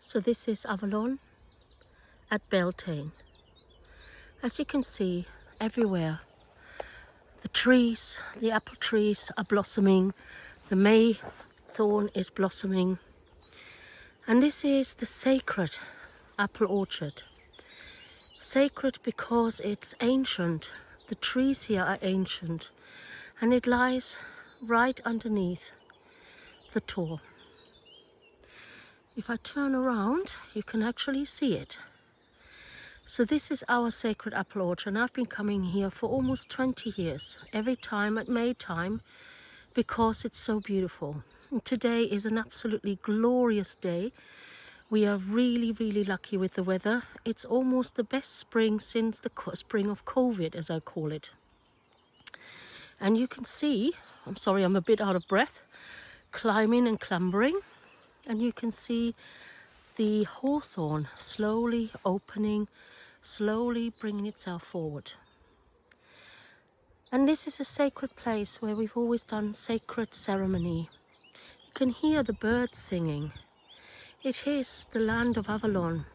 So this is Avalon at Beltane. As you can see, everywhere, the trees, the apple trees are blossoming, the May thorn is blossoming, and this is the sacred apple orchard. Sacred because it's ancient. The trees here are ancient, and it lies right underneath the tor. If I turn around, you can actually see it. So this is our sacred apple orchard, and I've been coming here for almost 20 years, every time at May time, because it's so beautiful. And today is an absolutely glorious day. We are really, really lucky with the weather. It's almost the best spring since the spring of COVID, as I call it. And you can see, I'm sorry, I'm a bit out of breath, climbing and clambering, and you can see the hawthorn slowly opening, slowly bringing itself forward. And this is a sacred place where we've always done sacred ceremony. You can hear the birds singing. It is the land of Avalon,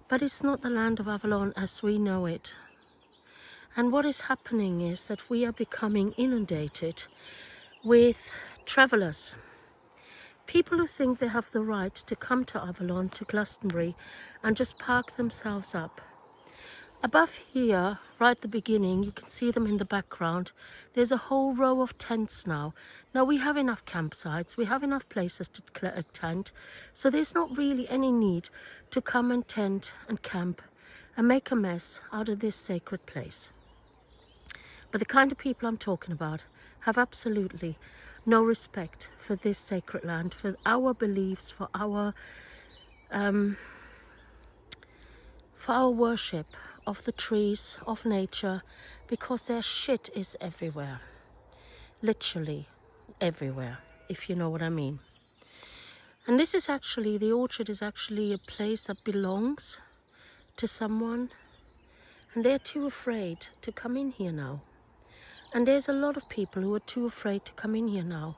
but it's not the land of Avalon as we know it. And what is happening is that we are becoming inundated with travellers. People who think they have the right to come to Avalon, to Glastonbury, and just park themselves up. Above here, right at the beginning, you can see them in the background. There's a whole row of tents now. Now we have enough campsites, we have enough places to tent, so there's not really any need to come and tent and camp and make a mess out of this sacred place. But the kind of people I'm talking about have absolutely no respect for this sacred land, for our beliefs, for our worship of the trees, of nature, because their shit is everywhere. Literally everywhere, if you know what I mean. And this is actually, the orchard is actually a place that belongs to someone, and they're too afraid to come in here now. And there's a lot of people who are too afraid to come in here now.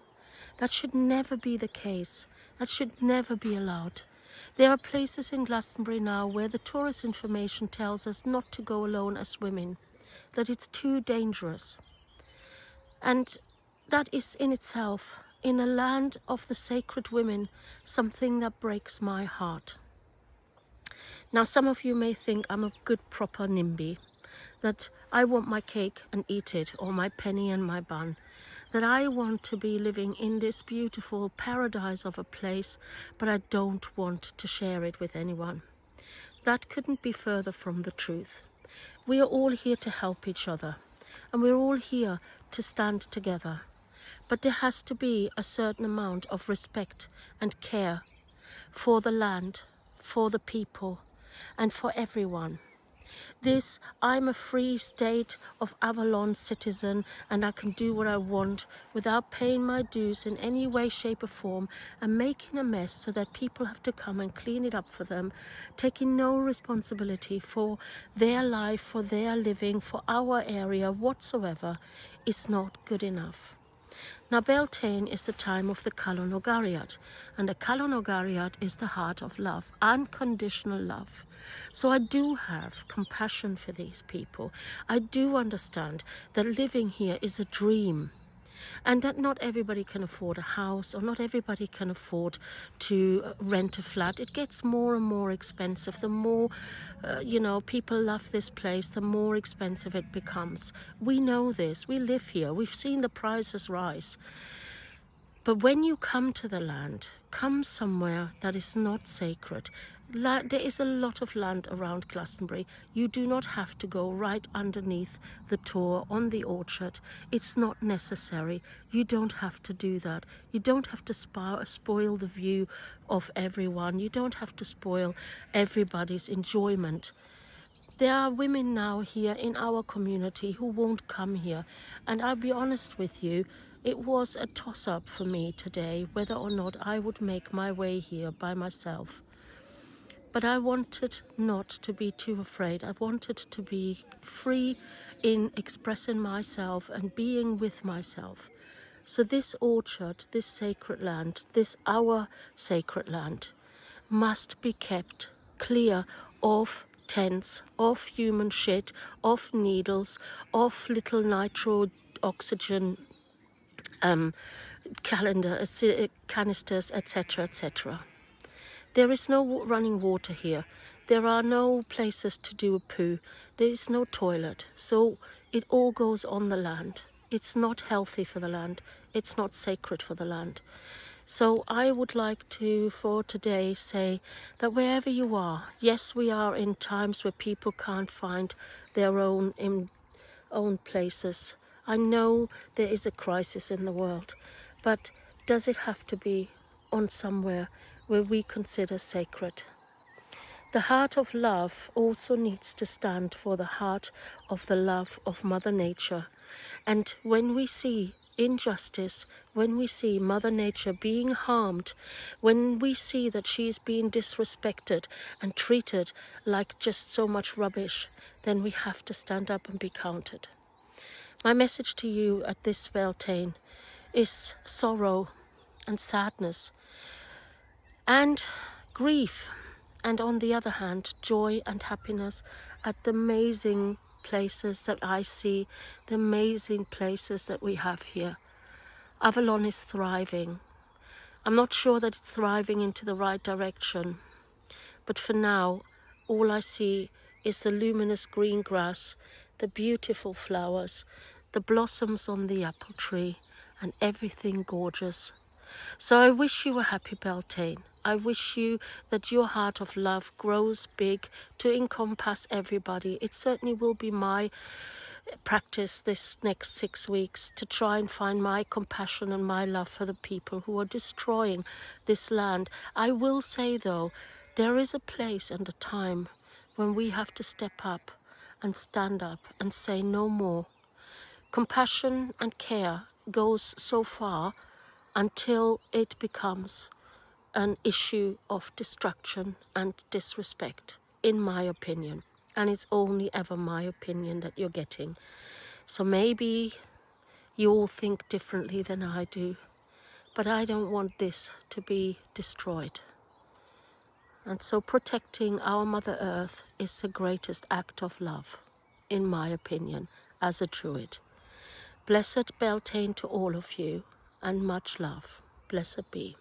That should never be the case. That should never be allowed. There are places in Glastonbury now where the tourist information tells us not to go alone as women, that it's too dangerous. And that is in itself, in a land of the sacred women, something that breaks my heart. Now, some of you may think I'm a good proper NIMBY, that I want my cake and eat it, or my penny and my bun, that I want to be living in this beautiful paradise of a place, but I don't want to share it with anyone. That couldn't be further from the truth. We are all here to help each other, and we're all here to stand together. But there has to be a certain amount of respect and care for the land, for the people, and for everyone. This, I'm a free state of Avalon citizen, and I can do what I want without paying my dues in any way, shape or form, and making a mess so that people have to come and clean it up for them, taking no responsibility for their life, for their living, for our area whatsoever, is not good enough. Now, Beltane is the time of the Kalonogariad, and the Kalonogariad is the heart of love, unconditional love. So I do have compassion for these people. I do understand that living here is a dream, and that not everybody can afford a house, or not everybody can afford to rent a flat. It gets more and more expensive. The more people love this place, the more expensive it becomes. We know this. We live here. We've seen the prices rise. But when you come to the land, come somewhere that is not sacred. There is a lot of land around Glastonbury. You do not have to go right underneath the tor on the orchard. It's not necessary. You don't have to do that. You don't have to spoil the view of everyone. You don't have to spoil everybody's enjoyment. There are women now here in our community who won't come here. And I'll be honest with you, it was a toss-up for me today whether or not I would make my way here by myself. But I wanted not to be too afraid. I wanted to be free in expressing myself and being with myself. So this orchard, this sacred land, this our sacred land, must be kept clear of tents, of human shit, of needles, of little nitro oxygen canisters, etc., etc. There is no running water here. There are no places to do a poo. There is no toilet. So it all goes on the land. It's not healthy for the land. It's not sacred for the land. So I would like to, for today, say that wherever you are, yes, we are in times where people can't find their own places. I know there is a crisis in the world, but does it have to be on somewhere where we consider sacred? The heart of love also needs to stand for the heart of the love of Mother Nature. And when we see injustice, when we see Mother Nature being harmed, when we see that she is being disrespected and treated like just so much rubbish, then we have to stand up and be counted. My message to you at this Beltane is sorrow and sadness and grief, and on the other hand, joy and happiness at the amazing places that I see, the amazing places that we have here. Avalon is thriving. I'm not sure that it's thriving into the right direction, but for now, all I see is the luminous green grass, the beautiful flowers, the blossoms on the apple tree, and everything gorgeous. So I wish you a happy Beltane. I wish you that your heart of love grows big to encompass everybody. It certainly will be my practice this next 6 weeks to try and find my compassion and my love for the people who are destroying this land. I will say though, there is a place and a time when we have to step up and stand up and say no more. Compassion and care goes so far until it becomes an issue of destruction and disrespect, in my opinion. And it's only ever my opinion that you're getting. So maybe you all think differently than I do, but I don't want this to be destroyed. And so protecting our Mother Earth is the greatest act of love, in my opinion, as a Druid. Blessed Beltane to all of you, and much love. Blessed be.